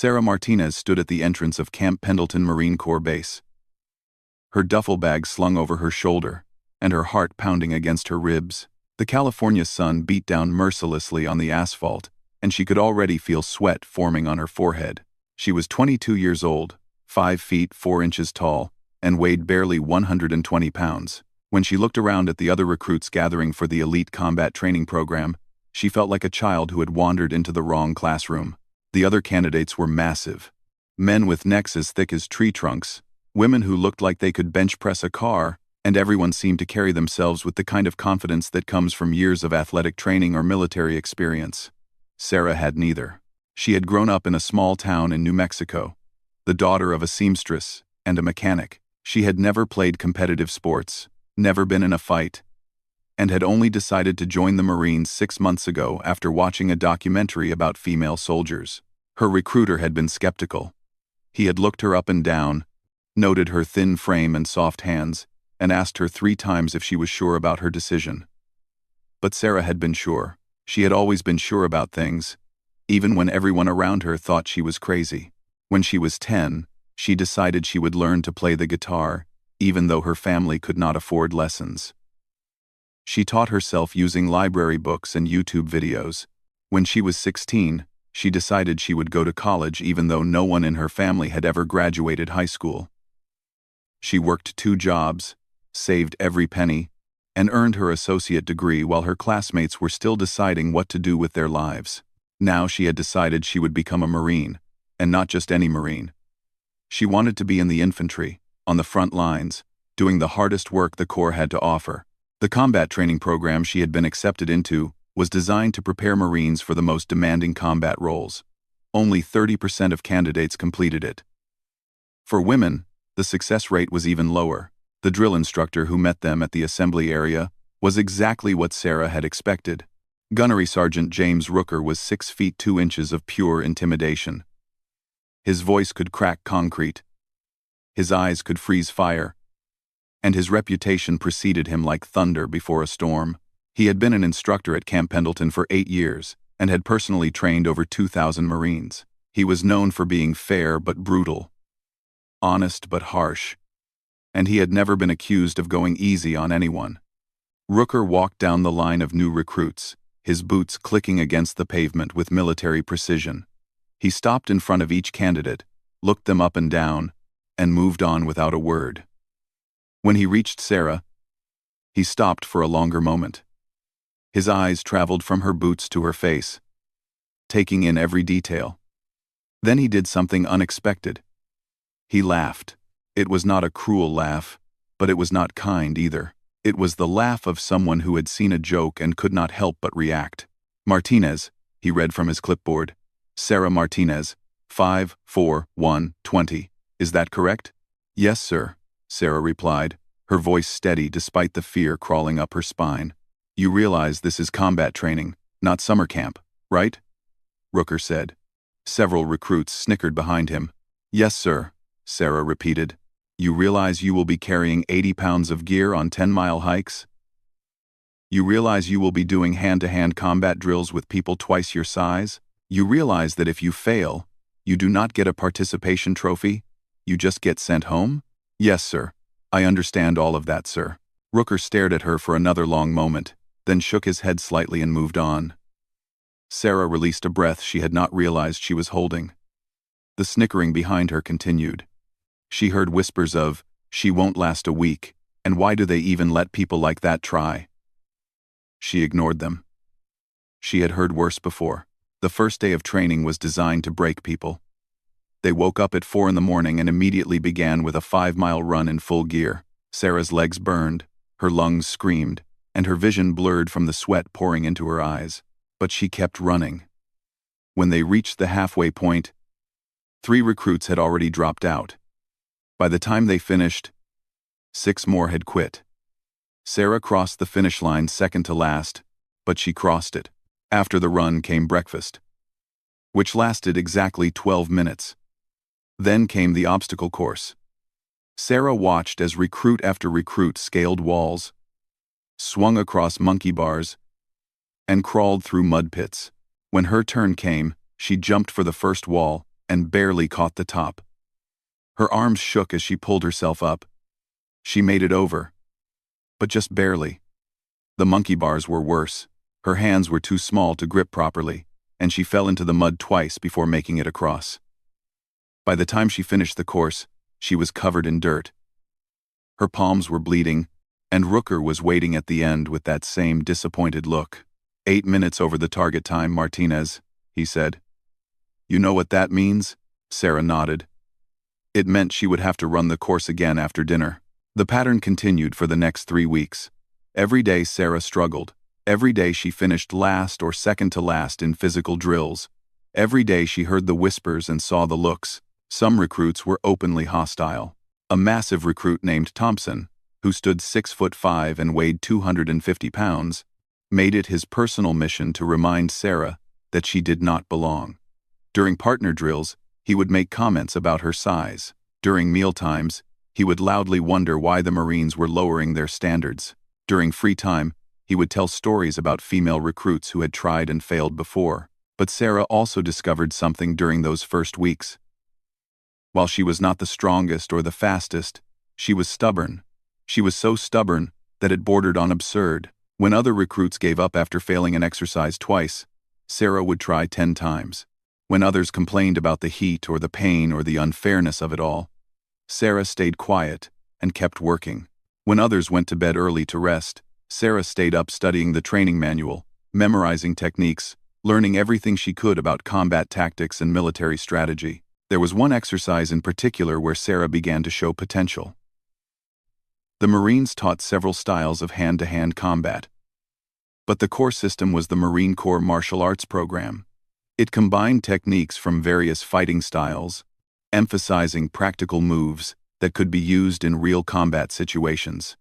Sarah Martinez stood at the entrance of Camp Pendleton Marine Corps Base. Her duffel bag slung over her shoulder, and her heart pounding against her ribs. The California sun beat down mercilessly on the asphalt, and she could already feel sweat forming on her forehead. She was 22 years old, 5 feet 4 inches tall, and weighed barely 120 pounds. When she looked around at the other recruits gathering for the elite combat training program, she felt like a child who had wandered into the wrong classroom. The other candidates were massive. Men with necks as thick as tree trunks, women who looked like they could bench press a car, and everyone seemed to carry themselves with the kind of confidence that comes from years of athletic training or military experience. Sarah had neither. She had grown up in a small town in New Mexico, the daughter of a seamstress and a mechanic. She had never played competitive sports, never been in a fight, and had only decided to join the Marines 6 months ago after watching a documentary about female soldiers. Her recruiter had been skeptical. He had looked her up and down, noted her thin frame and soft hands, and asked her 3 times if she was sure about her decision. But Sarah had been sure. She had always been sure about things, even when everyone around her thought she was crazy. When she was 10, she decided she would learn to play the guitar, even though her family could not afford lessons. She taught herself using library books and YouTube videos. When she was 16, she decided she would go to college even though no one in her family had ever graduated high school. She worked 2 jobs, saved every penny, and earned her associate degree while her classmates were still deciding what to do with their lives. Now she had decided she would become a Marine, and not just any Marine. She wanted to be in the infantry, on the front lines, doing the hardest work the Corps had to offer. The combat training program she had been accepted into was designed to prepare Marines for the most demanding combat roles. Only 30% of candidates completed it. For women, the success rate was even lower. The drill instructor who met them at the assembly area was exactly what Sarah had expected. Gunnery Sergeant James Rooker was 6 feet 2 inches of pure intimidation. His voice could crack concrete. His eyes could freeze fire. And his reputation preceded him like thunder before a storm. He had been an instructor at Camp Pendleton for 8 years and had personally trained over 2,000 Marines. He was known for being fair but brutal, honest but harsh, and he had never been accused of going easy on anyone. Rooker walked down the line of new recruits, his boots clicking against the pavement with military precision. He stopped in front of each candidate, looked them up and down, and moved on without a word. When he reached Sarah, he stopped for a longer moment. His eyes traveled from her boots to her face, taking in every detail. Then he did something unexpected. He laughed. It was not a cruel laugh, but it was not kind either. It was the laugh of someone who had seen a joke and could not help but react. "Martinez," he read from his clipboard. "Sarah Martinez, 5/4/1/20. Is that correct?" "Yes, sir," Sarah replied, her voice steady despite the fear crawling up her spine. "You realize this is combat training, not summer camp, right?" Rooker said. Several recruits snickered behind him. "Yes, sir," Sarah repeated. "You realize you will be carrying 80 pounds of gear on 10-mile hikes? You realize you will be doing hand-to-hand combat drills with people twice your size? You realize that if you fail, you do not get a participation trophy, you just get sent home?" "Yes, sir. I understand all of that, sir." Rooker stared at her for another long moment, then shook his head slightly and moved on. Sarah released a breath she had not realized she was holding. The snickering behind her continued. She heard whispers of, "She won't last a week, and why do they even let people like that try?" She ignored them. She had heard worse before. The first day of training was designed to break people. They woke up at 4 in the morning and immediately began with a 5-mile run in full gear. Sarah's legs burned, her lungs screamed, and her vision blurred from the sweat pouring into her eyes. But she kept running. When they reached the halfway point, 3 recruits had already dropped out. By the time they finished, 6 more had quit. Sarah crossed the finish line second to last, but she crossed it. After the run came breakfast, which lasted exactly 12 minutes. Then came the obstacle course. Sarah watched as recruit after recruit scaled walls, swung across monkey bars, and crawled through mud pits. When her turn came, she jumped for the first wall, and barely caught the top. Her arms shook as she pulled herself up. She made it over, but just barely. The monkey bars were worse. Her hands were too small to grip properly, and she fell into the mud twice before making it across. By the time she finished the course, she was covered in dirt. Her palms were bleeding, and Rooker was waiting at the end with that same disappointed look. 8 minutes over the target time, Martinez, he said. You know what that means? Sarah nodded. It meant she would have to run the course again after dinner. The pattern continued for the next 3 weeks. Every day Sarah struggled. Every day she finished last or second to last in physical drills. Every day she heard the whispers and saw the looks. Some recruits were openly hostile. A massive recruit named Thompson, who stood 6'5" and weighed 250 pounds, made it his personal mission to remind Sarah that she did not belong. During partner drills, he would make comments about her size. During mealtimes, he would loudly wonder why the Marines were lowering their standards. During free time, he would tell stories about female recruits who had tried and failed before. But Sarah also discovered something during those first weeks. While she was not the strongest or the fastest, she was stubborn. She was so stubborn that it bordered on absurd. When other recruits gave up after failing an exercise twice, Sarah would try 10 times. When others complained about the heat or the pain or the unfairness of it all, Sarah stayed quiet and kept working. When others went to bed early to rest, Sarah stayed up studying the training manual, memorizing techniques, learning everything she could about combat tactics and military strategy. There was one exercise in particular where Sarah began to show potential. The Marines taught several styles of hand-to-hand combat, but the core system was the Marine Corps Martial Arts program. It combined techniques from various fighting styles, emphasizing practical moves that could be used in real combat situations.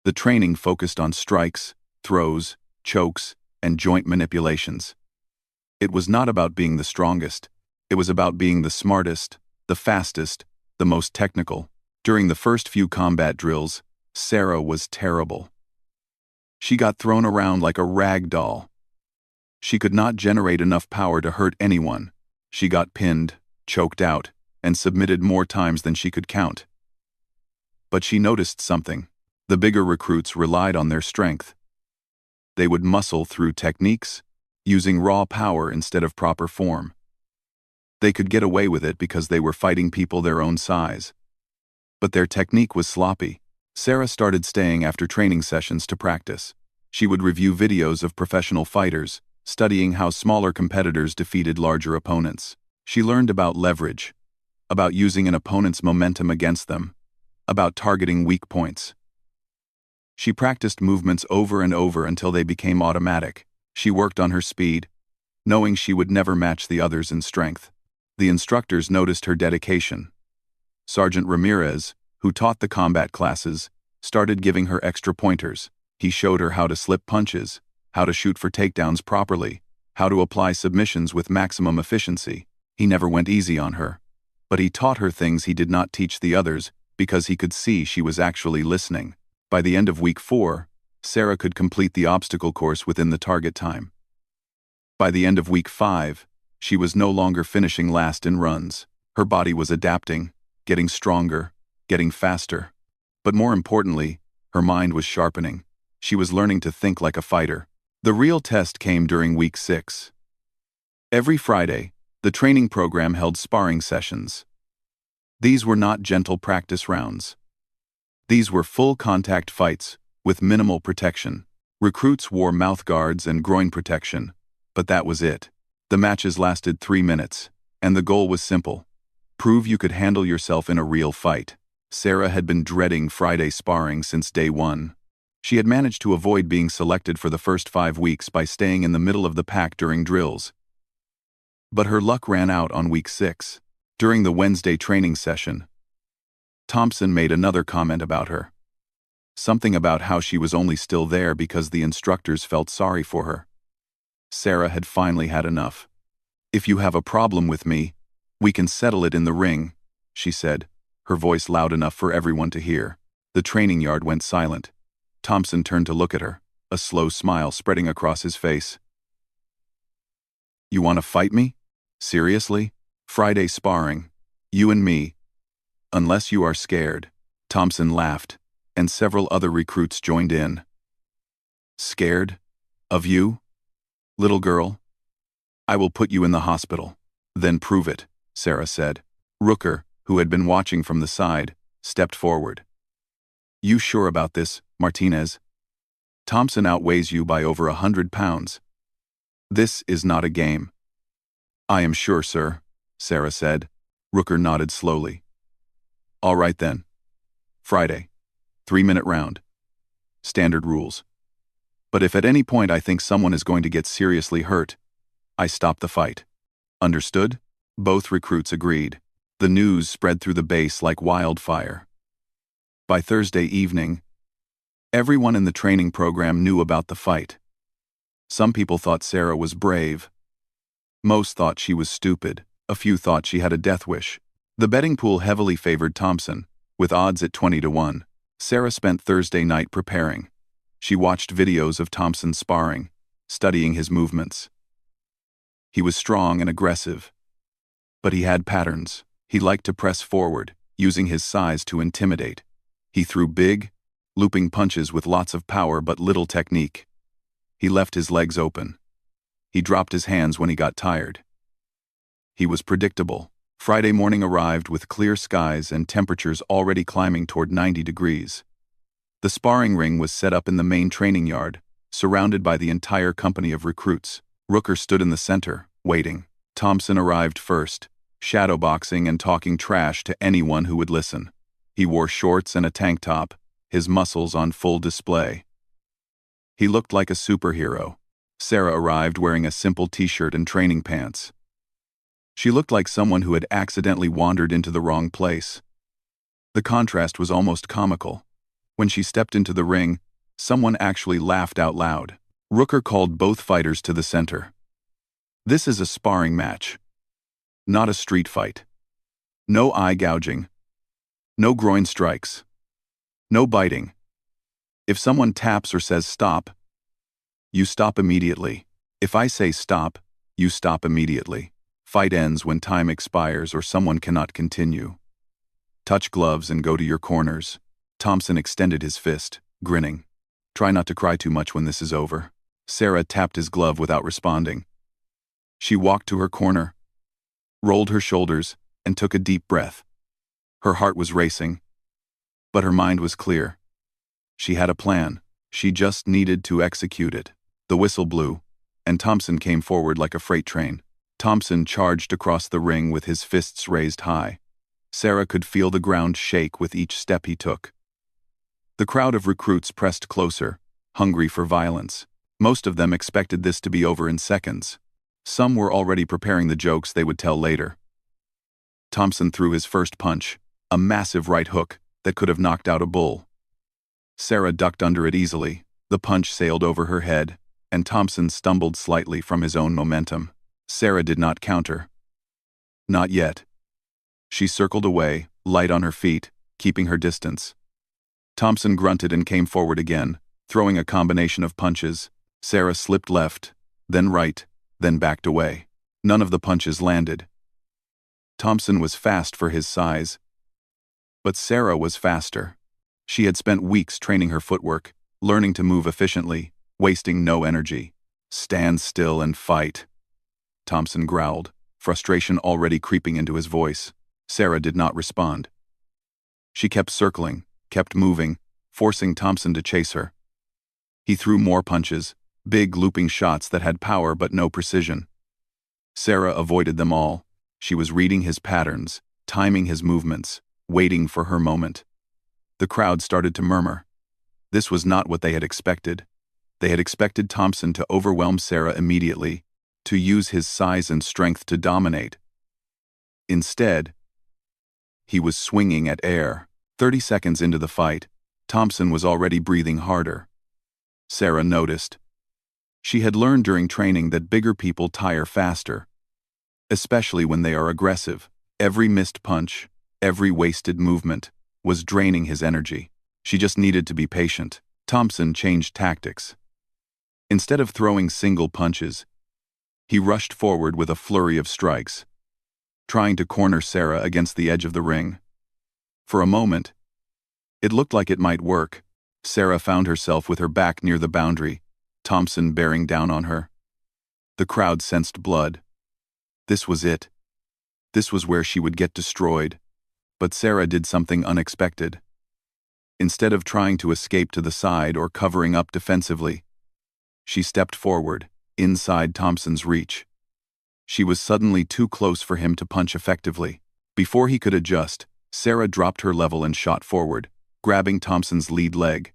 The training focused on strikes, throws, chokes, and joint manipulations. It was not about being the strongest. It was about being the smartest, the fastest, the most technical. During the first few combat drills, Sarah was terrible. She got thrown around like a rag doll. She could not generate enough power to hurt anyone. She got pinned, choked out, and submitted more times than she could count. But she noticed something. The bigger recruits relied on their strength. They would muscle through techniques, using raw power instead of proper form. They could get away with it because they were fighting people their own size. But their technique was sloppy. Sarah started staying after training sessions to practice. She would review videos of professional fighters, studying how smaller competitors defeated larger opponents. She learned about leverage, about using an opponent's momentum against them, about targeting weak points. She practiced movements over and over until they became automatic. She worked on her speed, knowing she would never match the others in strength. The instructors noticed her dedication. Sergeant Ramirez, who taught the combat classes, started giving her extra pointers. He showed her how to slip punches, how to shoot for takedowns properly, how to apply submissions with maximum efficiency. He never went easy on her, but he taught her things he did not teach the others because he could see she was actually listening. By the end of week 4, Sarah could complete the obstacle course within the target time. By the end of week 5, she was no longer finishing last in runs. Her body was adapting, getting stronger, getting faster. But more importantly, her mind was sharpening. She was learning to think like a fighter. The real test came during week 6. Every Friday, the training program held sparring sessions. These were not gentle practice rounds. These were full-contact fights with minimal protection. Recruits wore mouth guards and groin protection, but that was it. The matches lasted 3 minutes, and the goal was simple: prove you could handle yourself in a real fight. Sarah had been dreading Friday sparring since day 1. She had managed to avoid being selected for the first 5 weeks by staying in the middle of the pack during drills. But her luck ran out on week 6. During the Wednesday training session, Thompson made another comment about her. Something about how she was only still there because the instructors felt sorry for her. Sarah had finally had enough. "If you have a problem with me, we can settle it in the ring," she said, her voice loud enough for everyone to hear. The training yard went silent. Thompson turned to look at her, a slow smile spreading across his face. "You want to fight me? Seriously?" Friday sparring. You and me. Unless you are scared. Thompson laughed, and several other recruits joined in. Scared? Of you? Little girl? I will put you in the hospital. Then prove it, Sarah said. Rooker, who had been watching from the side, stepped forward. You sure about this, Martinez? Thompson outweighs you by over 100 pounds. This is not a game. I am sure, sir, Sarah said. Rooker nodded slowly. All right then. Friday. 3-minute round. Standard rules. But if at any point I think someone is going to get seriously hurt, I stop the fight. Understood? Both recruits agreed. The news spread through the base like wildfire. By Thursday evening, everyone in the training program knew about the fight. Some people thought Sarah was brave. Most thought she was stupid. A few thought she had a death wish. The betting pool heavily favored Thompson, with odds at 20-1. Sarah spent Thursday night preparing. She watched videos of Thompson sparring, studying his movements. He was strong and aggressive, but he had patterns. He liked to press forward, using his size to intimidate. He threw big, looping punches with lots of power but little technique. He left his legs open. He dropped his hands when he got tired. He was predictable. Friday morning arrived with clear skies and temperatures already climbing toward 90 degrees. The sparring ring was set up in the main training yard, surrounded by the entire company of recruits. Rooker stood in the center, waiting. Thompson arrived first, shadowboxing and talking trash to anyone who would listen. He wore shorts and a tank top, his muscles on full display. He looked like a superhero. Sarah arrived wearing a simple t-shirt and training pants. She looked like someone who had accidentally wandered into the wrong place. The contrast was almost comical. When she stepped into the ring, someone actually laughed out loud. Rooker called both fighters to the center. This is a sparring match, not a street fight. No eye gouging. No groin strikes. No biting. If someone taps or says stop, you stop immediately. If I say stop, you stop immediately. Fight ends when time expires or someone cannot continue. Touch gloves and go to your corners. Thompson extended his fist, grinning. Try not to cry too much when this is over. Sarah tapped his glove without responding. She walked to her corner, rolled her shoulders, and took a deep breath. Her heart was racing, but her mind was clear. She had a plan. She just needed to execute it. The whistle blew, and Thompson came forward like a freight train. Thompson charged across the ring with his fists raised high. Sarah could feel the ground shake with each step he took. The crowd of recruits pressed closer, hungry for violence. Most of them expected this to be over in seconds. Some were already preparing the jokes they would tell later. Thompson threw his first punch, a massive right hook that could have knocked out a bull. Sarah ducked under it easily. The punch sailed over her head, and Thompson stumbled slightly from his own momentum. Sarah did not counter. Not yet. She circled away, light on her feet, keeping her distance. Thompson grunted and came forward again, throwing a combination of punches. Sarah slipped left, then right, then backed away. None of the punches landed. Thompson was fast for his size, but Sarah was faster. She had spent weeks training her footwork, learning to move efficiently, wasting no energy. Stand still and fight, Thompson growled, frustration already creeping into his voice. Sarah did not respond. She kept circling, kept moving, forcing Thompson to chase her. He threw more punches, big looping shots that had power but no precision. Sarah avoided them all. She was reading his patterns, timing his movements, waiting for her moment. The crowd started to murmur. This was not what they had expected. They had expected Thompson to overwhelm Sarah immediately, to use his size and strength to dominate. Instead, he was swinging at air. 30 seconds into the fight, Thompson was already breathing harder. Sarah noticed. She had learned during training that bigger people tire faster, especially when they are aggressive. Every missed punch, every wasted movement, was draining his energy. She just needed to be patient. Thompson changed tactics. Instead of throwing single punches, he rushed forward with a flurry of strikes. trying to corner Sarah against the edge of the ring. For a moment, it looked like it might work. Sarah found herself with her back near the boundary, Thompson bearing down on her. The crowd sensed blood. This was it. This was where she would get destroyed. But Sarah did something unexpected. Instead of trying to escape to the side or covering up defensively, she stepped forward, inside Thompson's reach. She was suddenly too close for him to punch effectively. Before he could adjust, Sarah dropped her level and shot forward, grabbing Thompson's lead leg.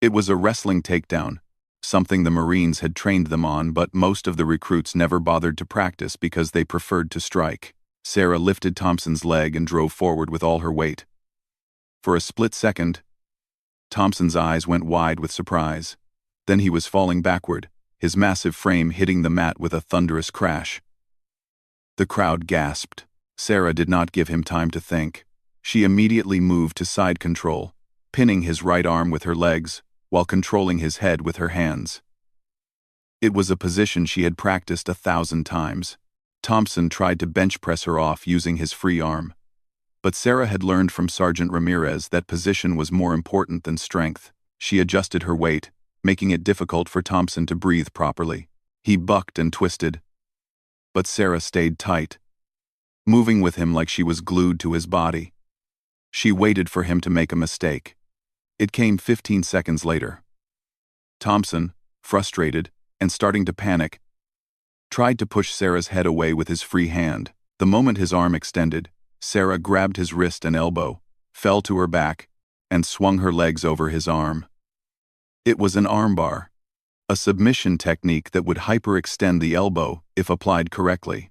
It was a wrestling takedown, something the Marines had trained them on, but most of the recruits never bothered to practice because they preferred to strike. Sarah lifted Thompson's leg and drove forward with all her weight. For a split second, Thompson's eyes went wide with surprise. Then he was falling backward, his massive frame hitting the mat with a thunderous crash. The crowd gasped. Sarah did not give him time to think. She immediately moved to side control, pinning his right arm with her legs, while controlling his head with her hands. It was a position she had practiced 1,000 times. Thompson tried to bench press her off using his free arm. But Sarah had learned from Sergeant Ramirez that position was more important than strength. She adjusted her weight, making it difficult for Thompson to breathe properly. He bucked and twisted. But Sarah stayed tight, moving with him like she was glued to his body. She waited for him to make a mistake. It came 15 seconds later. Thompson, frustrated and starting to panic, tried to push Sarah's head away with his free hand. The moment his arm extended, Sarah grabbed his wrist and elbow, fell to her back, and swung her legs over his arm. It was an armbar, a submission technique that would hyperextend the elbow if applied correctly.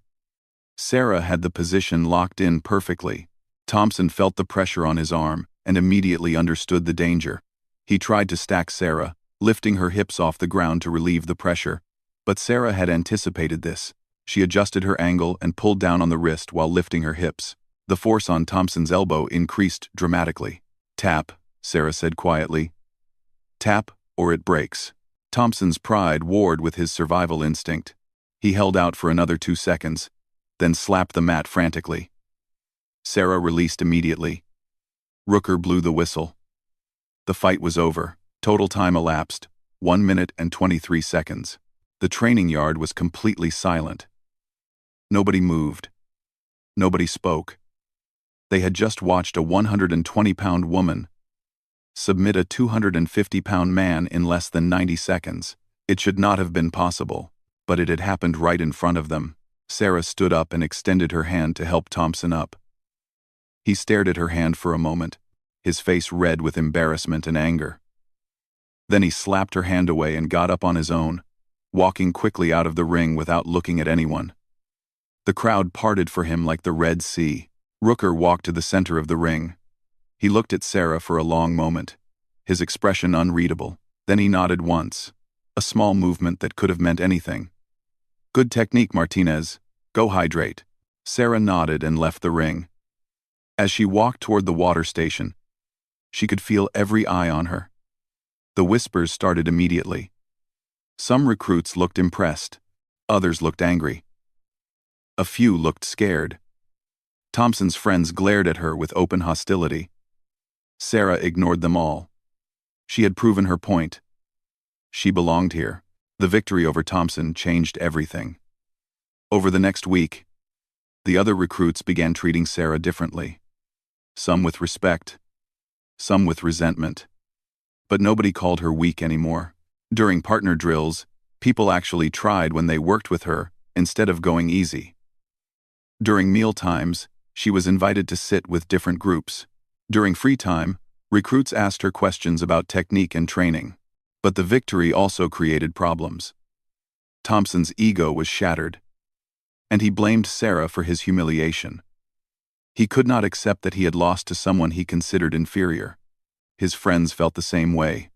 Sarah had the position locked in perfectly. Thompson felt the pressure on his arm and immediately understood the danger. He tried to stack Sarah, lifting her hips off the ground to relieve the pressure. But Sarah had anticipated this. She adjusted her angle and pulled down on the wrist while lifting her hips. The force on Thompson's elbow increased dramatically. "Tap," Sarah said quietly. "Tap, or it breaks." Thompson's pride warred with his survival instinct. He held out for another 2 seconds, then slapped the mat frantically. Sarah released immediately. Rooker blew the whistle. The fight was over. Total time elapsed, 1 minute and 23 seconds. The training yard was completely silent. Nobody moved. Nobody spoke. They had just watched a 120-pound woman submit a 250-pound man in less than 90 seconds. It should not have been possible, but it had happened right in front of them. Sarah stood up and extended her hand to help Thompson up. He stared at her hand for a moment, his face red with embarrassment and anger. Then he slapped her hand away and got up on his own, walking quickly out of the ring without looking at anyone. The crowd parted for him like the Red Sea. Rooker walked to the center of the ring. He looked at Sarah for a long moment, his expression unreadable. Then he nodded once, a small movement that could have meant anything. "Good technique, Martinez. Go hydrate." Sarah nodded and left the ring. As she walked toward the water station, she could feel every eye on her. The whispers started immediately. Some recruits looked impressed, others looked angry. A few looked scared. Thompson's friends glared at her with open hostility. Sarah ignored them all. She had proven her point. She belonged here. The victory over Thompson changed everything. Over the next week, the other recruits began treating Sarah differently. Some with respect, some with resentment. But nobody called her weak anymore. During partner drills, people actually tried when they worked with her, instead of going easy. During meal times, she was invited to sit with different groups. During free time, recruits asked her questions about technique and training. But the victory also created problems. Thompson's ego was shattered, and he blamed Sarah for his humiliation. He could not accept that he had lost to someone he considered inferior. His friends felt the same way.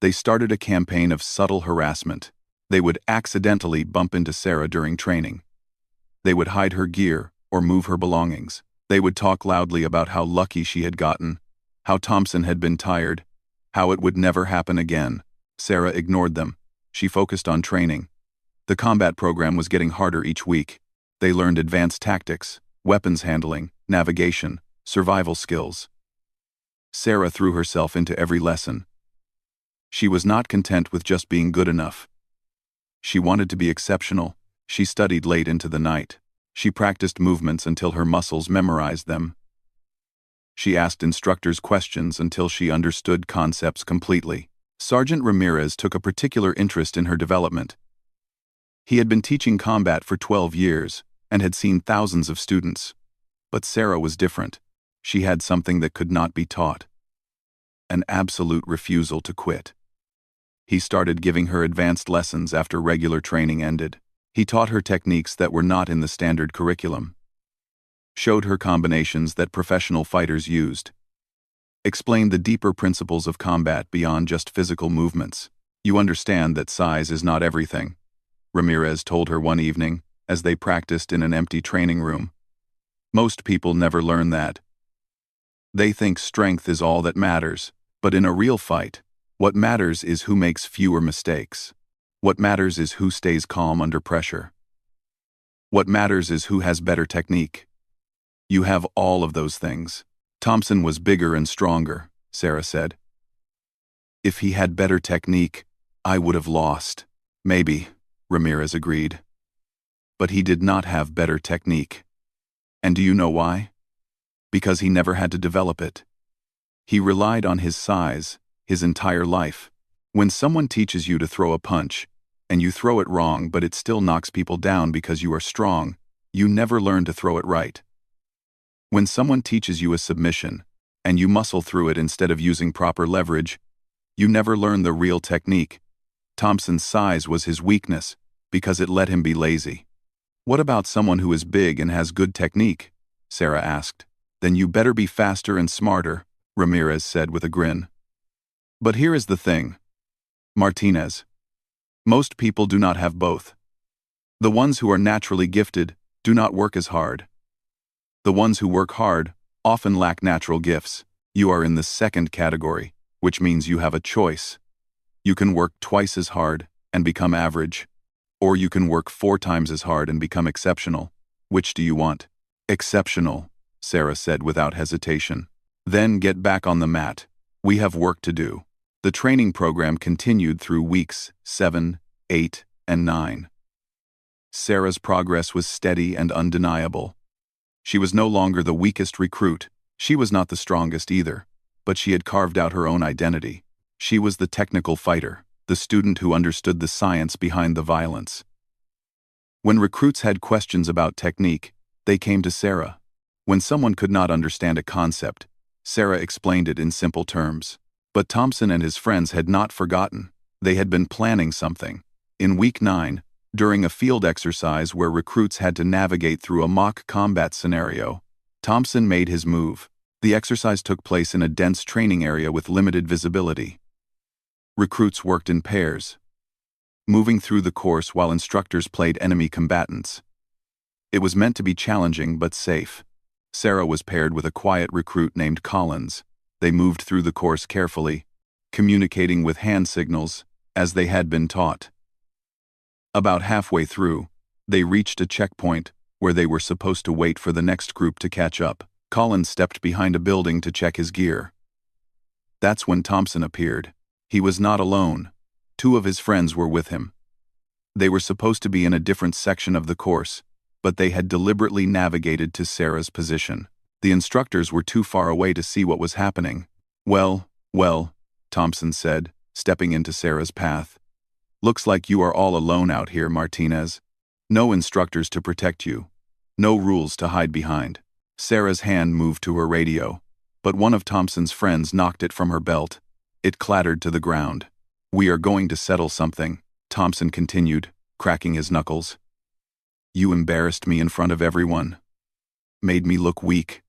They started a campaign of subtle harassment. They would accidentally bump into Sarah during training. They would hide her gear or move her belongings. They would talk loudly about how lucky she had gotten, how Thompson had been tired, how it would never happen again. Sarah ignored them. She focused on training. The combat program was getting harder each week. They learned advanced tactics, weapons handling, navigation, survival skills. Sarah threw herself into every lesson. She was not content with just being good enough. She wanted to be exceptional. She studied late into the night. She practiced movements until her muscles memorized them. She asked instructors questions until she understood concepts completely. Sergeant Ramirez took a particular interest in her development. He had been teaching combat for 12 years and had seen thousands of students. But Sarah was different. She had something that could not be taught: an absolute refusal to quit. He started giving her advanced lessons after regular training ended. He taught her techniques that were not in the standard curriculum, showed her combinations that professional fighters used, explained the deeper principles of combat beyond just physical movements. "You understand that size is not everything," Ramirez told her one evening as they practiced in an empty training room. "Most people never learn that. They think strength is all that matters, but in a real fight, what matters is who makes fewer mistakes. What matters is who stays calm under pressure. What matters is who has better technique. You have all of those things." "Thompson was bigger and stronger," Sarah said. "If he had better technique, I would have lost." "Maybe," Ramirez agreed. "But he did not have better technique. And do you know why? Because he never had to develop it. He relied on his size his entire life. When someone teaches you to throw a punch, and you throw it wrong but it still knocks people down because you are strong, you never learn to throw it right. When someone teaches you a submission, and you muscle through it instead of using proper leverage, you never learn the real technique. Thompson's size was his weakness, because it let him be lazy." "What about someone who is big and has good technique?" Sarah asked. "Then you better be faster and smarter," Ramirez said with a grin. "But here is the thing, Martinez. Most people do not have both. The ones who are naturally gifted do not work as hard. The ones who work hard often lack natural gifts. You are in the second category, which means you have a choice. You can work twice as hard and become average, or you can work 4 times as hard and become exceptional. Which do you want?" "Exceptional," Sarah said without hesitation. "Then get back on the mat. We have work to do." The training program continued through weeks 7, 8, and 9. Sarah's progress was steady and undeniable. She was no longer the weakest recruit. She was not the strongest either, but she had carved out her own identity. She was the technical fighter, the student who understood the science behind the violence. When recruits had questions about technique, they came to Sarah. When someone could not understand a concept, Sarah explained it in simple terms. But Thompson and his friends had not forgotten. They had been planning something. In week 9, during a field exercise where recruits had to navigate through a mock combat scenario, Thompson made his move. The exercise took place in a dense training area with limited visibility. Recruits worked in pairs, moving through the course while instructors played enemy combatants. It was meant to be challenging but safe. Sarah was paired with a quiet recruit named Collins. They moved through the course carefully, communicating with hand signals, as they had been taught. About halfway through, they reached a checkpoint where they were supposed to wait for the next group to catch up. Collins stepped behind a building to check his gear. That's when Thompson appeared. He was not alone. 2 of his friends were with him. They were supposed to be in a different section of the course, but they had deliberately navigated to Sarah's position. The instructors were too far away to see what was happening. Well, Thompson said, stepping into Sarah's path. "Looks like you are all alone out here, Martinez. No instructors to protect you. No rules to hide behind." Sarah's hand moved to her radio, but one of Thompson's friends knocked it from her belt. It clattered to the ground. "We are going to settle something," Thompson continued, cracking his knuckles. "You embarrassed me in front of everyone. Made me look weak.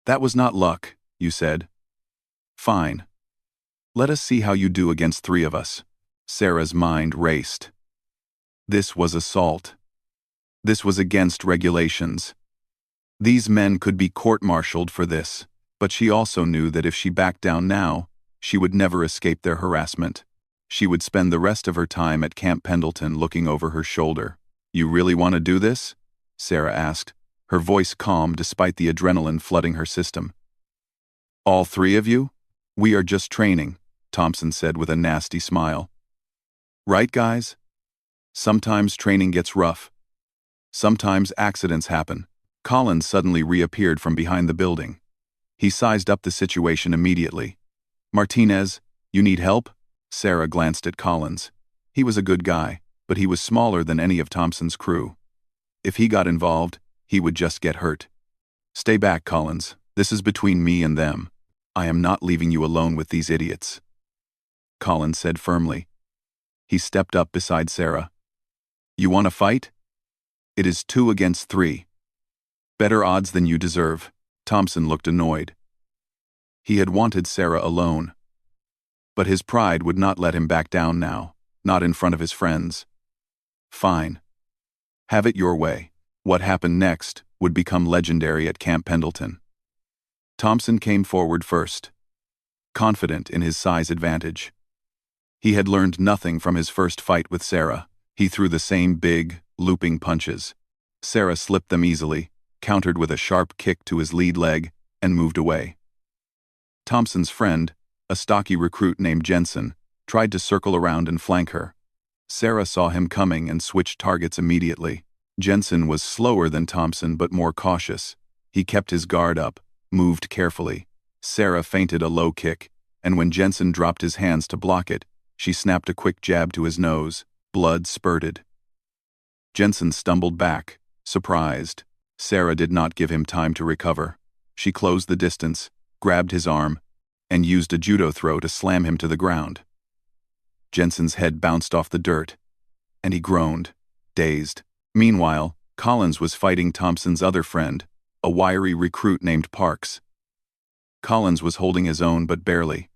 That was not luck, you said. Fine. Let us see how you do against 3 of us." Sarah's mind raced. This was assault. This was against regulations. These men could be court-martialed for this, but she also knew that if she backed down now, she would never escape their harassment. She would spend the rest of her time at Camp Pendleton looking over her shoulder. "You really want to do this?" Sarah asked, her voice calm despite the adrenaline flooding her system. All three of you? We are just training, Thompson said with a nasty smile. Right, guys? Sometimes training gets rough. Sometimes accidents happen. Collins suddenly reappeared from behind the building. He sized up the situation immediately. Martinez, you need help? Sarah glanced at Collins. He was a good guy, but he was smaller than any of Thompson's crew. If he got involved, he would just get hurt. Stay back, Collins. This is between me and them. I am not leaving you alone with these idiots, Collins said firmly. He stepped up beside Sarah. You want to fight? It is 2 against 3. Better odds than you deserve. Thompson looked annoyed. He had wanted Sarah alone. But his pride would not let him back down now, not in front of his friends. Fine. Have it your way. What happened next would become legendary at Camp Pendleton. Thompson came forward first, confident in his size advantage. He had learned nothing from his first fight with Sarah. He threw the same big, looping punches. Sarah slipped them easily, countered with a sharp kick to his lead leg, and moved away. Thompson's friend, a stocky recruit named Jensen, tried to circle around and flank her. Sarah saw him coming and switched targets immediately. Jensen was slower than Thompson but more cautious. He kept his guard up, moved carefully. Sarah feinted a low kick, and when Jensen dropped his hands to block it, she snapped a quick jab to his nose. Blood spurted. Jensen stumbled back, surprised. Sarah did not give him time to recover. She closed the distance, grabbed his arm, and used a judo throw to slam him to the ground. Jensen's head bounced off the dirt, and he groaned, dazed. Meanwhile, Collins was fighting Thompson's other friend, a wiry recruit named Parks. Collins was holding his own but barely.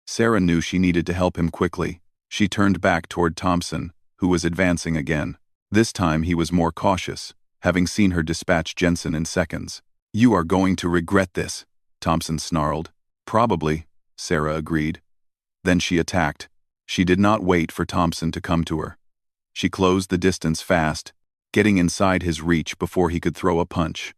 Sarah knew she needed to help him quickly. She turned back toward Thompson, who was advancing again. This time he was more cautious, having seen her dispatch Jensen in seconds. You are going to regret this, Thompson snarled. Probably, Sarah agreed. Then she attacked. She did not wait for Thompson to come to her. She closed the distance fast, getting inside his reach before he could throw a punch.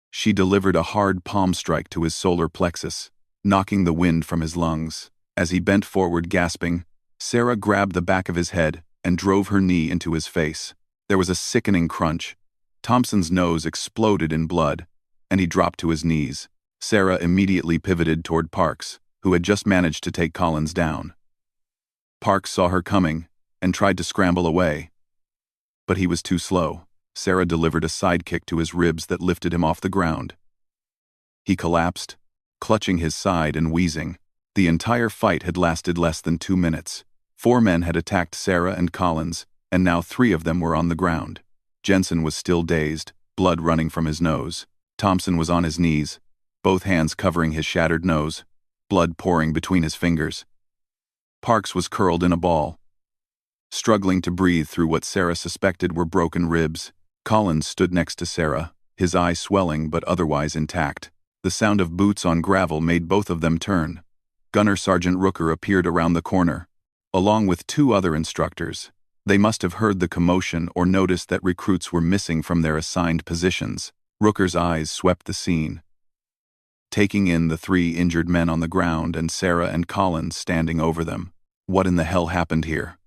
She delivered a hard palm strike to his solar plexus, knocking the wind from his lungs. As he bent forward gasping, Sarah grabbed the back of his head and drove her knee into his face. There was a sickening crunch. Thompson's nose exploded in blood, and he dropped to his knees. Sarah immediately pivoted toward Parks, who had just managed to take Collins down. Parks saw her coming and tried to scramble away. But he was too slow. Sarah delivered a sidekick to his ribs that lifted him off the ground. He collapsed, clutching his side and wheezing. The entire fight had lasted less than 2 minutes. 4 men had attacked Sarah and Collins, and now 3 of them were on the ground. Jensen was still dazed, blood running from his nose. Thompson was on his knees, both hands covering his shattered nose, blood pouring between his fingers. Parks was curled in a ball, struggling to breathe through what Sarah suspected were broken ribs. Collins stood next to Sarah, his eyes swelling but otherwise intact. The sound of boots on gravel made both of them turn. Gunner Sergeant Rooker appeared around the corner, along with 2 other instructors. They must have heard the commotion or noticed that recruits were missing from their assigned positions. Rooker's eyes swept the scene, taking in the 3 injured men on the ground and Sarah and Collins standing over them. What in the hell happened here?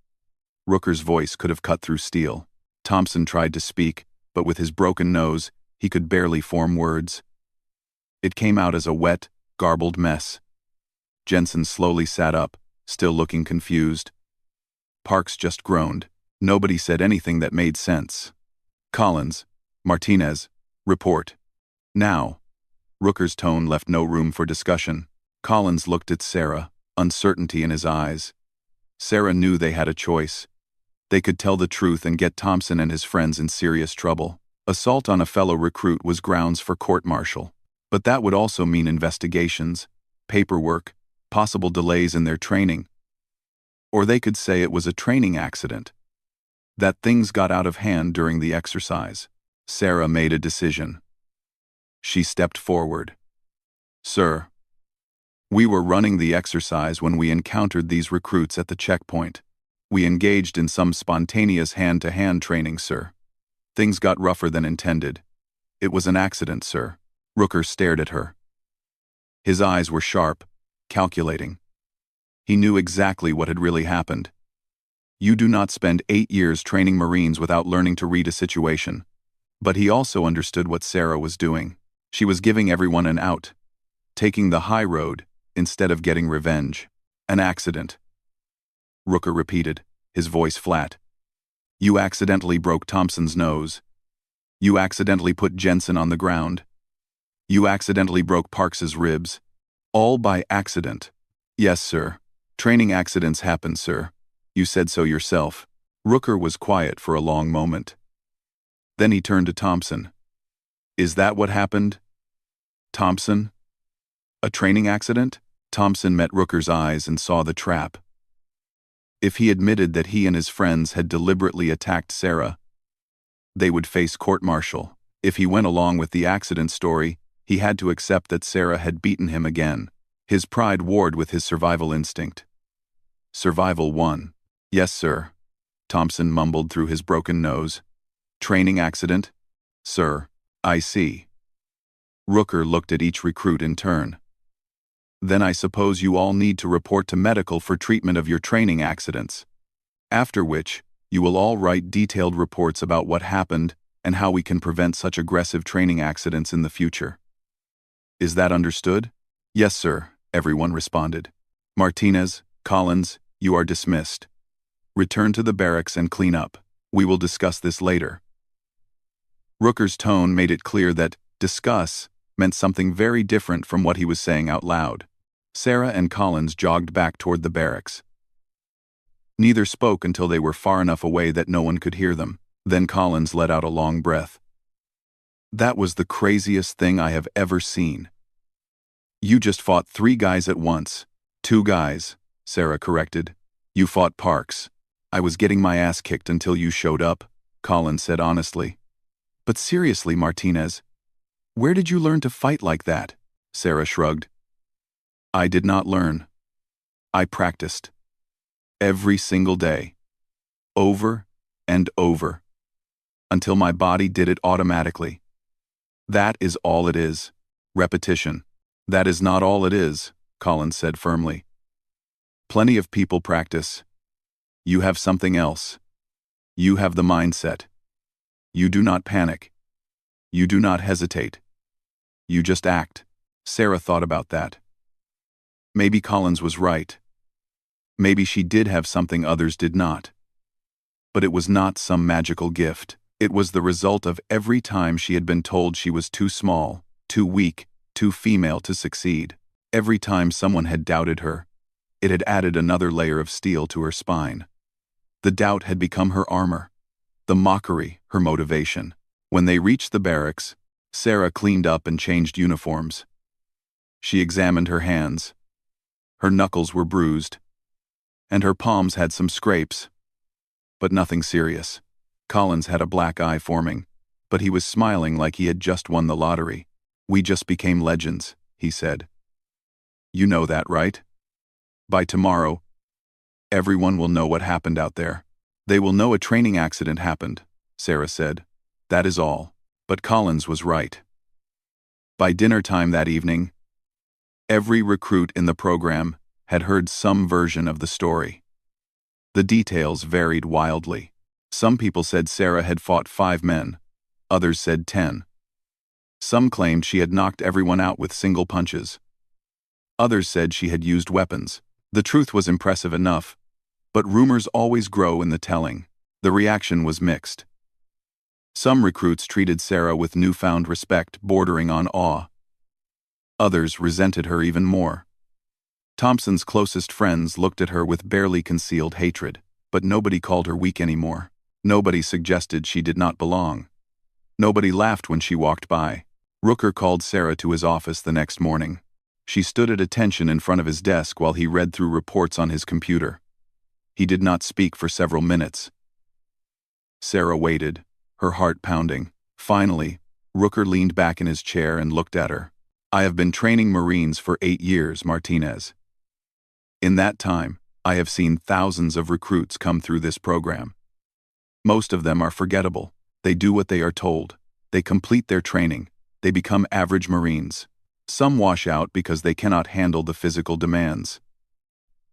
Rooker's voice could have cut through steel. Thompson tried to speak, but with his broken nose, he could barely form words. It came out as a wet, garbled mess. Jensen slowly sat up, still looking confused. Parks just groaned. Nobody said anything that made sense. Collins, Martinez, report. Now. Rooker's tone left no room for discussion. Collins looked at Sarah, uncertainty in his eyes. Sarah knew they had a choice. They could tell the truth and get Thompson and his friends in serious trouble. Assault on a fellow recruit was grounds for court-martial. But that would also mean investigations, paperwork, possible delays in their training. Or they could say it was a training accident, that things got out of hand during the exercise. Sarah made a decision. She stepped forward. Sir, we were running the exercise when we encountered these recruits at the checkpoint. We engaged in some spontaneous hand-to-hand training, sir. Things got rougher than intended. It was an accident, sir. Rooker stared at her. His eyes were sharp, calculating. He knew exactly what had really happened. You do not spend 8 years training Marines without learning to read a situation. But he also understood what Sarah was doing. She was giving everyone an out, taking the high road instead of getting revenge. An accident. Rooker repeated, his voice flat. You accidentally broke Thompson's nose. You accidentally put Jensen on the ground. You accidentally broke Parks's ribs. All by accident. Yes, sir. Training accidents happen, sir. You said so yourself. Rooker was quiet for a long moment. Then he turned to Thompson. Is that what happened? Thompson? A training accident? Thompson met Rooker's eyes and saw the trap. If he admitted that he and his friends had deliberately attacked Sarah, they would face court-martial. If he went along with the accident story, he had to accept that Sarah had beaten him again. His pride warred with his survival instinct. Survival won. Yes, sir. Thompson mumbled through his broken nose. Training accident? Sir, I see. Rooker looked at each recruit in turn. Then I suppose you all need to report to medical for treatment of your training accidents. After which, you will all write detailed reports about what happened and how we can prevent such aggressive training accidents in the future. Is that understood? Yes, sir, everyone responded. Martinez, Collins, you are dismissed. Return to the barracks and clean up. We will discuss this later. Rooker's tone made it clear that discuss meant something very different from what he was saying out loud. Sarah and Collins jogged back toward the barracks. Neither spoke until they were far enough away that no one could hear them. Then Collins let out a long breath. That was the craziest thing I have ever seen. You just fought 3 guys at once. 2 guys, Sarah corrected. You fought Parks. I was getting my ass kicked until you showed up, Collins said honestly. But seriously, Martinez, where did you learn to fight like that? Sarah shrugged. I did not learn. I practiced. Every single day. Over and over. Until my body did it automatically. That is all it is. Repetition. That is not all it is, Collins said firmly. Plenty of people practice. You have something else. You have the mindset. You do not panic. You do not hesitate. You just act. Sarah thought about that. Maybe Collins was right. Maybe she did have something others did not. But it was not some magical gift. It was the result of every time she had been told she was too small, too weak, too female to succeed. Every time someone had doubted her, it had added another layer of steel to her spine. The doubt had become her armor. The mockery, her motivation. When they reached the barracks, Sarah cleaned up and changed uniforms. She examined her hands. Her knuckles were bruised, and her palms had some scrapes, but nothing serious. Collins had a black eye forming, but he was smiling like he had just won the lottery. We just became legends, he said. You know that, right? By tomorrow, everyone will know what happened out there. They will know a training accident happened, Sarah said. That is all. But Collins was right. By dinner time that evening, every recruit in the program had heard some version of the story. The details varied wildly. Some people said Sarah had fought 5 men, others said 10. Some claimed she had knocked everyone out with single punches. Others said she had used weapons. The truth was impressive enough, but rumors always grow in the telling. The reaction was mixed. Some recruits treated Sarah with newfound respect bordering on awe. Others resented her even more. Thompson's closest friends looked at her with barely concealed hatred, but nobody called her weak anymore. Nobody suggested she did not belong. Nobody laughed when she walked by. Rooker called Sarah to his office the next morning. She stood at attention in front of his desk while he read through reports on his computer. He did not speak for several minutes. Sarah waited, her heart pounding. Finally, Rooker leaned back in his chair and looked at her. I have been training Marines for 8 years, Martinez. In that time, I have seen thousands of recruits come through this program. Most of them are forgettable. They do what they are told. They complete their training. They become average Marines. Some wash out because they cannot handle the physical demands.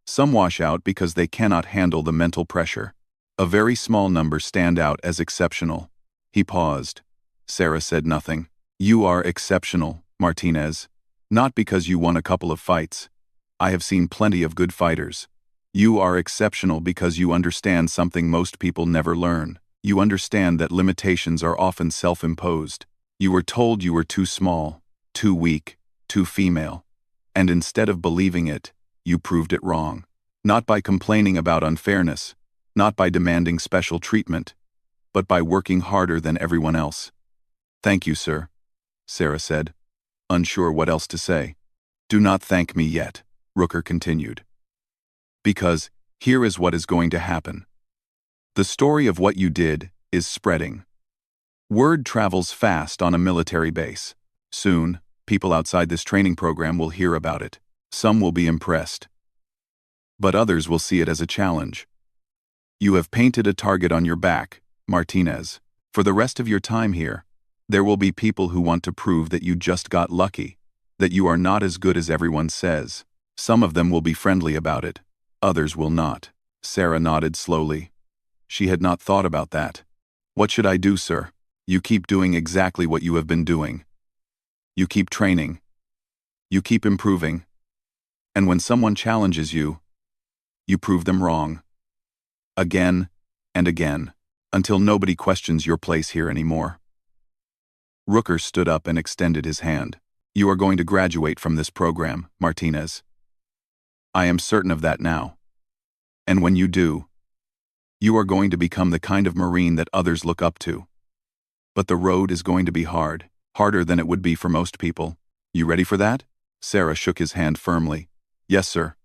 Some wash out because they cannot handle the mental pressure. A very small number stand out as exceptional. He paused. Sarah said nothing. You are exceptional, Martinez. Not because you won a couple of fights. I have seen plenty of good fighters. You are exceptional because you understand something most people never learn. You understand that limitations are often self-imposed. You were told you were too small, too weak, too female. And instead of believing it, you proved it wrong. Not by complaining about unfairness, not by demanding special treatment, but by working harder than everyone else. Thank you, sir, Sarah said, unsure what else to say. Do not thank me yet, Rooker continued. Because here is what is going to happen. The story of what you did is spreading. Word travels fast on a military base. Soon, people outside this training program will hear about it. Some will be impressed. But others will see it as a challenge. You have painted a target on your back, Martinez. For the rest of your time here, there will be people who want to prove that you just got lucky, that you are not as good as everyone says. Some of them will be friendly about it. Others will not. Sarah nodded slowly. She had not thought about that. What should I do, sir? You keep doing exactly what you have been doing. You keep training. You keep improving. And when someone challenges you, you prove them wrong. Again and again, until nobody questions your place here anymore. Rooker stood up and extended his hand. You are going to graduate from this program, Martinez. I am certain of that now. And when you do, you are going to become the kind of Marine that others look up to. But the road is going to be hard, harder than it would be for most people. You ready for that? Sarah shook his hand firmly. Yes, sir.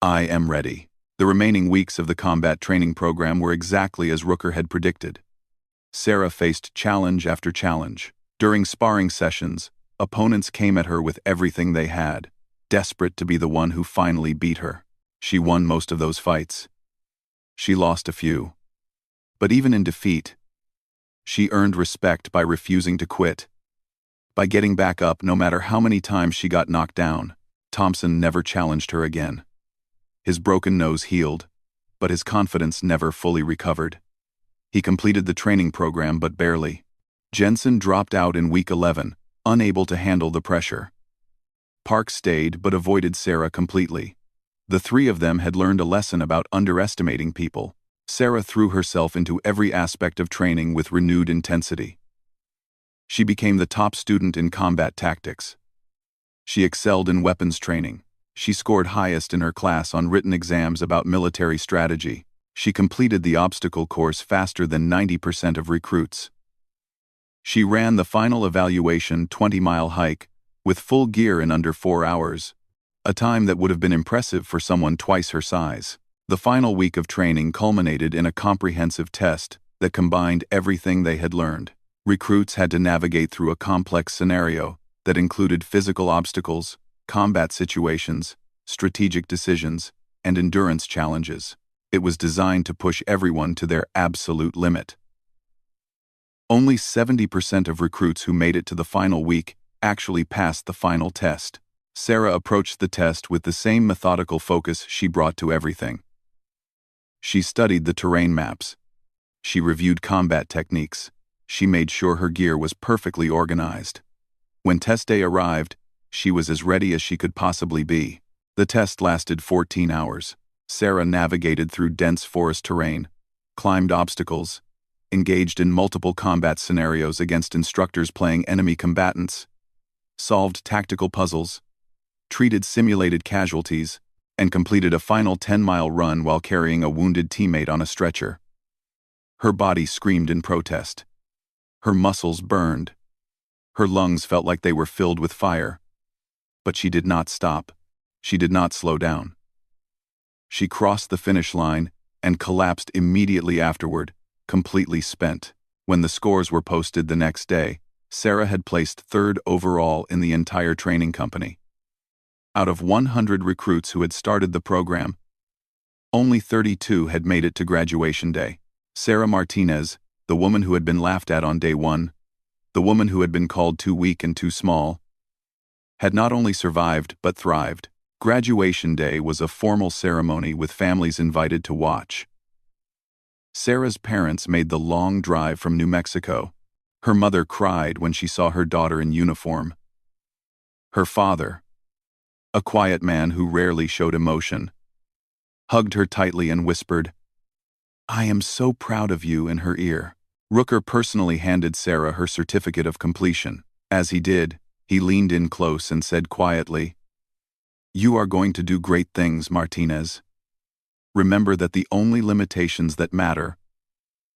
I am ready. The remaining weeks of the combat training program were exactly as Rooker had predicted. Sarah faced challenge after challenge. During sparring sessions, opponents came at her with everything they had, desperate to be the one who finally beat her. She won most of those fights. She lost a few. But even in defeat, she earned respect by refusing to quit. By getting back up no matter how many times she got knocked down. Thompson never challenged her again. His broken nose healed, but his confidence never fully recovered. He completed the training program but barely. Jensen dropped out in week 11, unable to handle the pressure. Park stayed but avoided Sarah completely. The three of them had learned a lesson about underestimating people. Sarah threw herself into every aspect of training with renewed intensity. She became the top student in combat tactics. She excelled in weapons training. She scored highest in her class on written exams about military strategy. She completed the obstacle course faster than 90% of recruits. She ran the final evaluation 20-mile hike with full gear in under 4 hours, a time that would have been impressive for someone twice her size. The final week of training culminated in a comprehensive test that combined everything they had learned. Recruits had to navigate through a complex scenario that included physical obstacles, combat situations, strategic decisions, and endurance challenges. It was designed to push everyone to their absolute limit. Only 70% of recruits who made it to the final week actually passed the final test. Sarah approached the test with the same methodical focus she brought to everything. She studied the terrain maps. She reviewed combat techniques. She made sure her gear was perfectly organized. When test day arrived, she was as ready as she could possibly be. The test lasted 14 hours. Sarah navigated through dense forest terrain, climbed obstacles, engaged in multiple combat scenarios against instructors playing enemy combatants, solved tactical puzzles, treated simulated casualties, and completed a final 10-mile run while carrying a wounded teammate on a stretcher. Her body screamed in protest. Her muscles burned. Her lungs felt like they were filled with fire. But she did not stop. She did not slow down. She crossed the finish line and collapsed immediately afterward, completely spent. When the scores were posted the next day, Sarah had placed third overall in the entire training company. Out of 100 recruits who had started the program, only 32 had made it to graduation day. Sarah Martinez, the woman who had been laughed at on day one, the woman who had been called too weak and too small, had not only survived but thrived. Graduation day was a formal ceremony with families invited to watch. Sarah's parents made the long drive from New Mexico. Her mother cried when she saw her daughter in uniform. Her father, a quiet man who rarely showed emotion, hugged her tightly and whispered, "I am so proud of you," in her ear. Rooker personally handed Sarah her certificate of completion. As he did, he leaned in close and said quietly, "You are going to do great things, Martinez. Remember that the only limitations that matter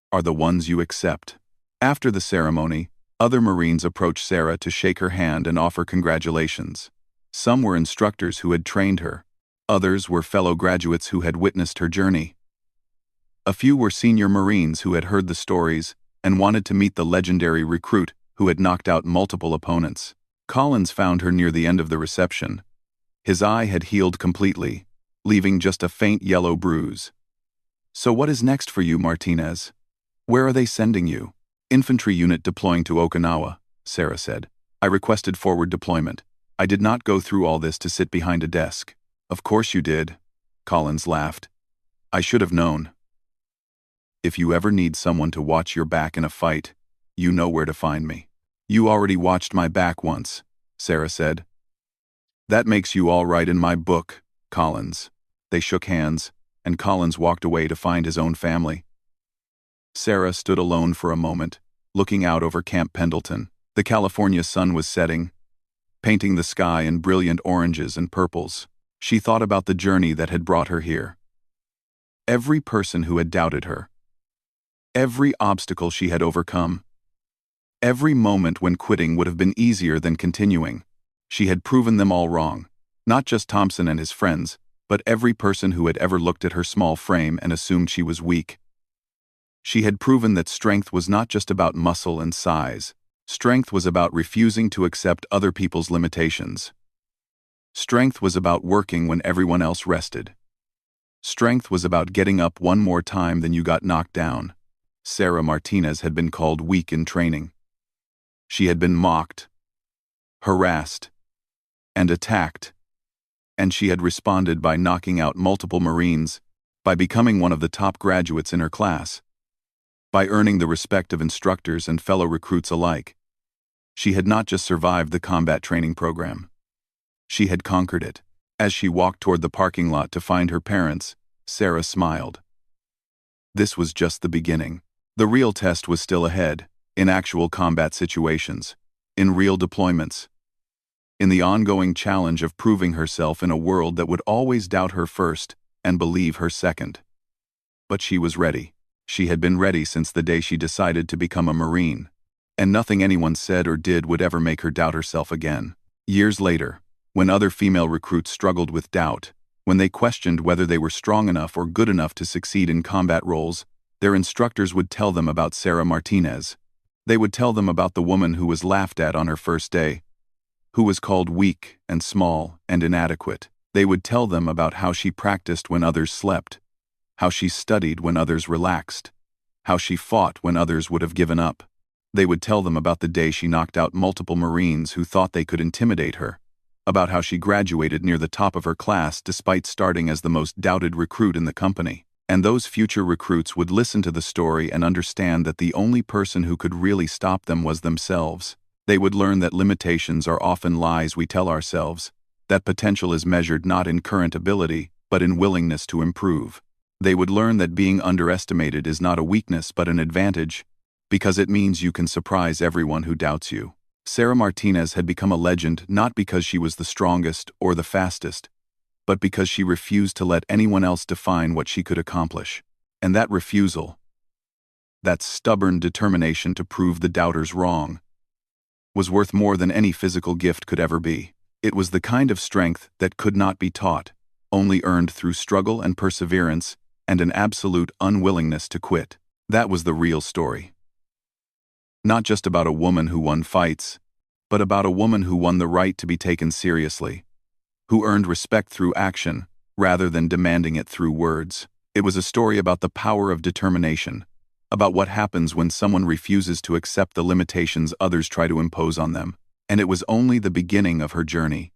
are the ones you accept." After the ceremony, other Marines approached Sarah to shake her hand and offer congratulations. Some were instructors who had trained her. Others were fellow graduates who had witnessed her journey. A few were senior Marines who had heard the stories and wanted to meet the legendary recruit who had knocked out multiple opponents. Collins found her near the end of the reception. His eye had healed completely, leaving just a faint yellow bruise. "So what is next for you, Martinez? Where are they sending you?" "Infantry unit deploying to Okinawa," Sarah said. "I requested forward deployment. I did not go through all this to sit behind a desk." "Of course you did," Collins laughed. "I should have known. If you ever need someone to watch your back in a fight, you know where to find me." "You already watched my back once," Sarah said. "That makes you all right in my book, Collins." They shook hands, and Collins walked away to find his own family. Sarah stood alone for a moment, looking out over Camp Pendleton. The California sun was setting, painting the sky in brilliant oranges and purples. She thought about the journey that had brought her here. Every person who had doubted her. Every obstacle she had overcome. Every moment when quitting would have been easier than continuing. She had proven them all wrong. Not just Thompson and his friends, but every person who had ever looked at her small frame and assumed she was weak. She had proven that strength was not just about muscle and size. Strength was about refusing to accept other people's limitations. Strength was about working when everyone else rested. Strength was about getting up one more time than you got knocked down. Sarah Martinez had been called weak in training. She had been mocked, harassed, and attacked. And she had responded by knocking out multiple Marines, by becoming one of the top graduates in her class, by earning the respect of instructors and fellow recruits alike. She had not just survived the combat training program. She had conquered it. As she walked toward the parking lot to find her parents, Sarah smiled. This was just the beginning. The real test was still ahead, in actual combat situations, in real deployments, in the ongoing challenge of proving herself in a world that would always doubt her first and believe her second. But she was ready. She had been ready since the day she decided to become a Marine, and nothing anyone said or did would ever make her doubt herself again. Years later, when other female recruits struggled with doubt, when they questioned whether they were strong enough or good enough to succeed in combat roles, their instructors would tell them about Sarah Martinez. They would tell them about the woman who was laughed at on her first day, who was called weak and small and inadequate. They would tell them about how she practiced when others slept, how she studied when others relaxed, how she fought when others would have given up. They would tell them about the day she knocked out multiple Marines who thought they could intimidate her, about how she graduated near the top of her class despite starting as the most doubted recruit in the company. And those future recruits would listen to the story and understand that the only person who could really stop them was themselves. They would learn that limitations are often lies we tell ourselves, that potential is measured not in current ability, but in willingness to improve. They would learn that being underestimated is not a weakness but an advantage, because it means you can surprise everyone who doubts you. Sarah Martinez had become a legend not because she was the strongest or the fastest, but because she refused to let anyone else define what she could accomplish. And that refusal, that stubborn determination to prove the doubters wrong, was worth more than any physical gift could ever be. It was the kind of strength that could not be taught, only earned through struggle and perseverance and an absolute unwillingness to quit. That was the real story. Not just about a woman who won fights, but about a woman who won the right to be taken seriously, who earned respect through action rather than demanding it through words. It was a story about the power of determination, about what happens when someone refuses to accept the limitations others try to impose on them. And it was only the beginning of her journey.